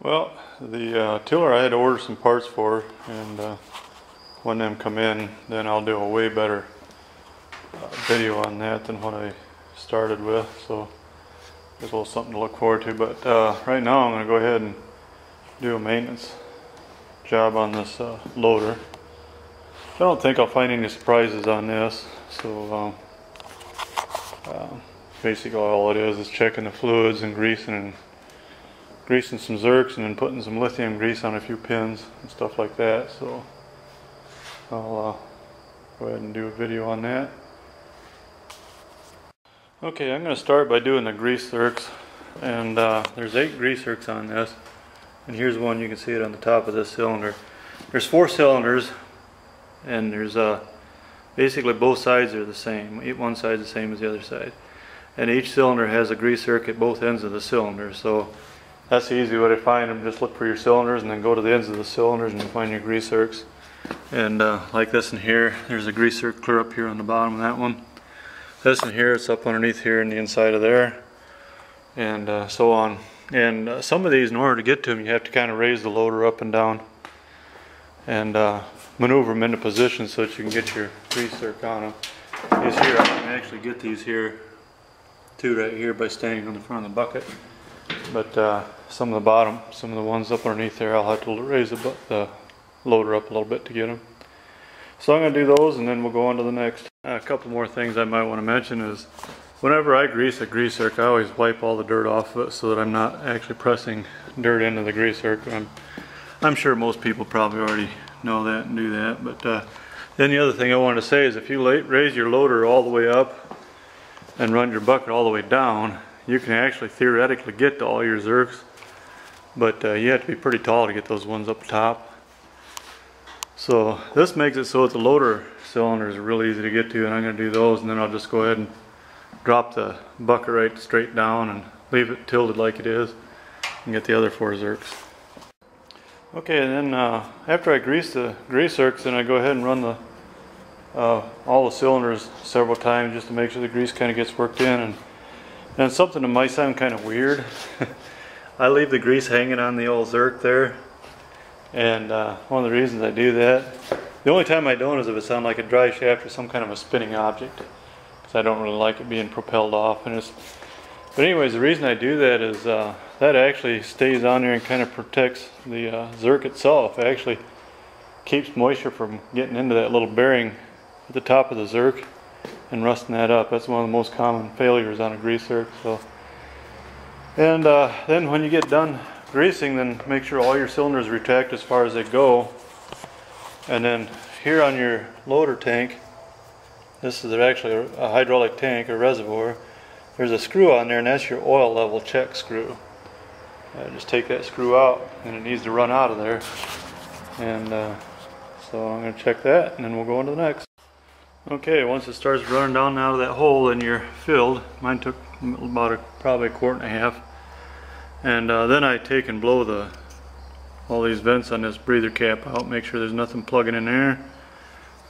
Well, the tiller I had to order some parts for, and when them come in, then I'll do a way better video on that than what I started with. So there's a little something to look forward to. But right now I'm going to go ahead and do a maintenance job on this loader. I don't think I'll find any surprises on this. So basically all it is checking the fluids and greasing some zerks, and then putting some lithium grease on a few pins and stuff like that. So I'll go ahead and do a video on that. Okay, I'm going to start by doing the grease zerks, and there's 8 grease zerks on this, and here's one. You can see it on the top of this cylinder. There's 4 cylinders, and there's basically both sides are the same. One side's the same as the other side, and each cylinder has a grease zerk at both ends of the cylinder. So that's the easy way to find them. Just look for your cylinders and then go to the ends of the cylinders and find your grease zerks. And like this in here, there's a grease zerk clear up here on the bottom of that one. This in here, it's up underneath here in the inside of there, and so on. And some of these, in order to get to them, you have to kind of raise the loader up and down and maneuver them into position so that you can get your grease zerk on them. These here, I can actually get these here, 2 right here, by standing on the front of the bucket. But some of the bottom, some of the ones up underneath there, I'll have to raise the loader up a little bit to get them. So I'm going to do those, and then we'll go on to the next. A couple more things I might want to mention is, whenever I grease a grease zerk, I always wipe all the dirt off of it so that I'm not actually pressing dirt into the grease zerk. I'm sure most people probably already know that and do that. But then the other thing I wanted to say is, if you raise your loader all the way up and run your bucket all the way down, you can actually theoretically get to all your zerks, but you have to be pretty tall to get those ones up top. So this makes it so that the loader cylinders are really easy to get to, and I'm going to do those, and then I'll just go ahead and drop the bucket right straight down and leave it tilted like it is, and get the other 4 zerks. Okay, and then after I grease the grease zerks, then I go ahead and run all the cylinders several times just to make sure the grease kind of gets worked in. And something that might sound kind of weird, I leave the grease hanging on the old zerk there, and one of the reasons I do that, the only time I don't is if it's on like a dry shaft or some kind of a spinning object, because I don't really like it being propelled off. But anyways, the reason I do that is that actually stays on there and kind of protects the zerk itself. It actually keeps moisture from getting into that little bearing at the top of the zerk and rusting that up. That's one of the most common failures on a grease zerk. So, and then when you get done greasing, then make sure all your cylinders retract as far as they go. And then here on your loader tank, this is actually a hydraulic tank or reservoir, there's a screw on there, and that's your oil level check screw. Just take that screw out, and it needs to run out of there. And so I'm going to check that, and then we'll go on to the next. Okay, once it starts running down out of that hole, then you're filled. Mine took about probably a quart and a half. And then I take and blow all these vents on this breather cap out, make sure there's nothing plugging in there,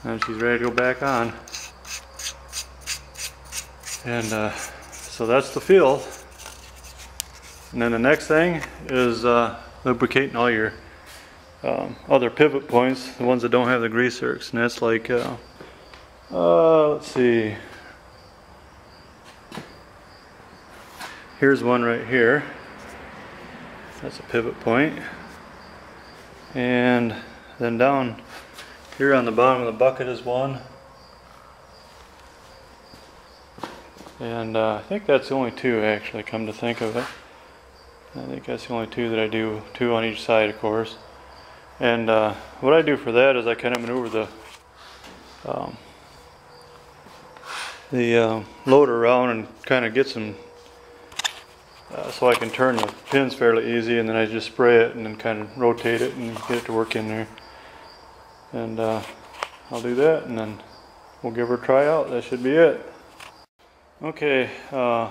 and she's ready to go back on. And so that's the fill. And then the next thing is lubricating all your other pivot points, the ones that don't have the grease zerks, and that's like let's see, here's one right here. That's a pivot point. And then down here on the bottom of the bucket is one. And I think that's the only 2 actually, come to think of it. I think that's the only 2 that I do, 2 on each side, of course. And what I do for that is I kind of maneuver the loader around and kind of get some so I can turn the pins fairly easy, and then I just spray it and then kind of rotate it and get it to work in there. And I'll do that, and then we'll give her a try out. That should be it. Okay, on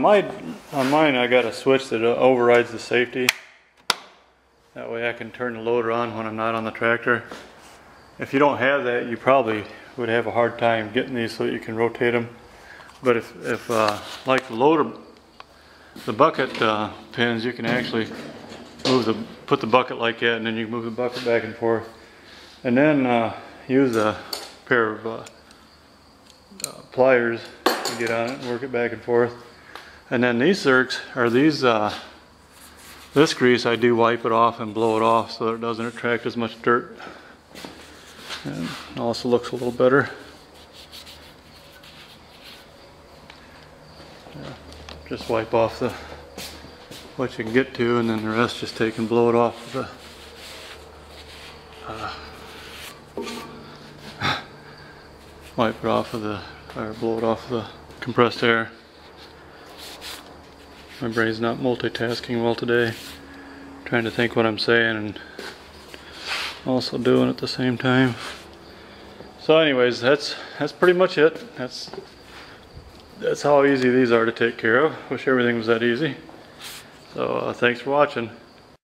mine I got a switch that overrides the safety. That way I can turn the loader on when I'm not on the tractor. If you don't have that, you probably would have a hard time getting these so that you can rotate them. But if like the loader the bucket pins, you can actually put the bucket like that, and then you can move the bucket back and forth, and then use a pair of pliers to get on it and work it back and forth. And then these zerks are this grease I do wipe it off and blow it off so that it doesn't attract as much dirt, and it also looks a little better. Yeah, just wipe off what you can get to, and then the rest just take and blow it off with wipe it off of or blow it off the compressed air. My brain's not multitasking well today. Trying to think what I'm saying and also doing it at the same time. So anyways, that's pretty much it. That's how easy these are to take care of. Wish everything was that easy. So thanks for watching.